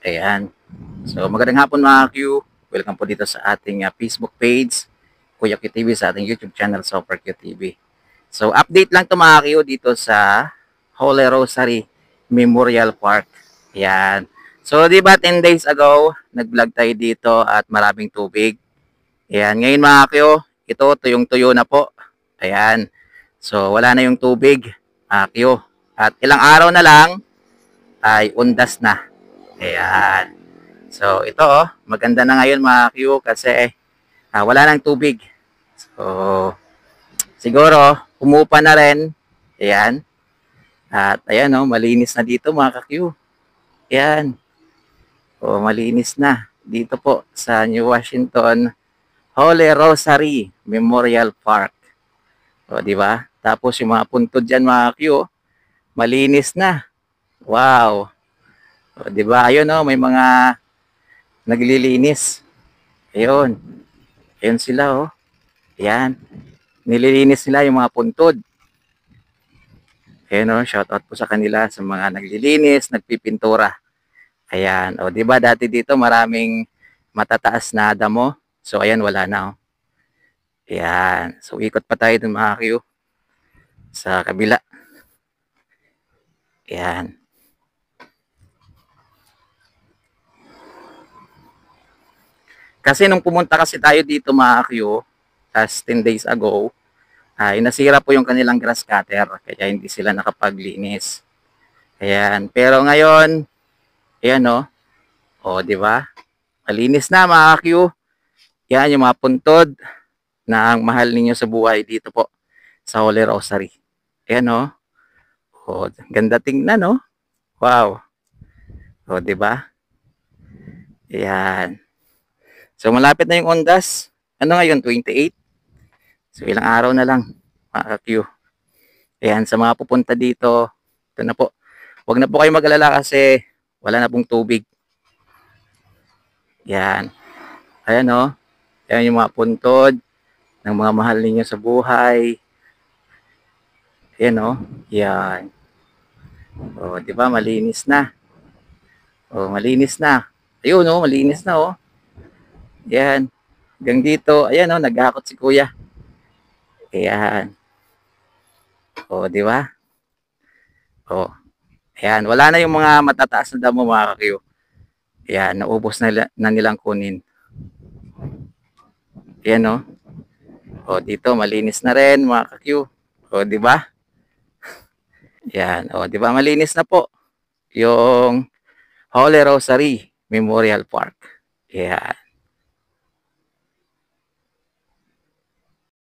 Ayan. So magandang hapon mga Q. Welcome po dito sa ating Facebook page, Kuya Q TV, sa ating YouTube channel, Super Q TV. So update lang to mga Q dito sa Holy Rosary Memorial Park. Ayan. So di ba 10 days ago, nag-vlog tayo dito at maraming tubig. Ayan. Ngayon mga Q, ito tuyong-tuyo na po. Ayan. So wala na yung tubig, Q. At ilang araw na lang ay undas na. Ayan. So, ito maganda na ngayon mga Q kasi wala nang tubig. So, siguro, umupa na rin. Ayan. At ayan malinis na dito mga ka-Q. Ayan. O, malinis na. Dito po sa New Washington Holy Rosary Memorial Park. O, di ba? Tapos yung mga puntod dyan mga Q, malinis na. Wow. O, di ba? Ayun may mga naglilinis. Ayun. Ayun sila Ayan. Nililinis nila yung mga puntod. Ayun shoutout po sa kanila sa mga naglilinis, nagpipintura. Ayan. O, di ba dati dito maraming matataas na damo. So, ayan, wala na Ayan. So, ikot pa tayo dun mga Q sa kabila. Ayan. Kasi nung pumunta kasi tayo dito mga Q, as 10 days ago, ay nasira po yung kanilang grass cutter. Kaya hindi sila nakapaglinis. Ayan. Pero ngayon, ayan o, di ba? Malinis na mga Q. Yan yung mga puntod na ang mahal ninyo sa buhay dito po sa Holy Rosary. Ayan o, ganda tingnan Wow. O, di ba? Ayan. So malapit na yung ondas. Ano ngayon? 28. So ilang araw na lang mga Q. Ayan, sa mga pupunta dito, ito na po. Huwag na po kayo mag-alala kasi wala na pong tubig. Ayan. Ayan Ayan yung mga puntod ng mga mahal ninyo sa buhay. Ayan Yan. O, di ba malinis na. O, malinis na. Ayun malinis na Ayan. Hanggang dito, ayan naghakot si Kuya. Ayan. O, di ba? O. Ayan, wala na yung mga matataas na damo mga ka-Q. Ayan, naubos na nilang kunin. Ayan O, dito malinis na rin mga ka-Q. O, di ba? Ayan, o, di ba malinis na po yung Holy Rosary Memorial Park. Ayan.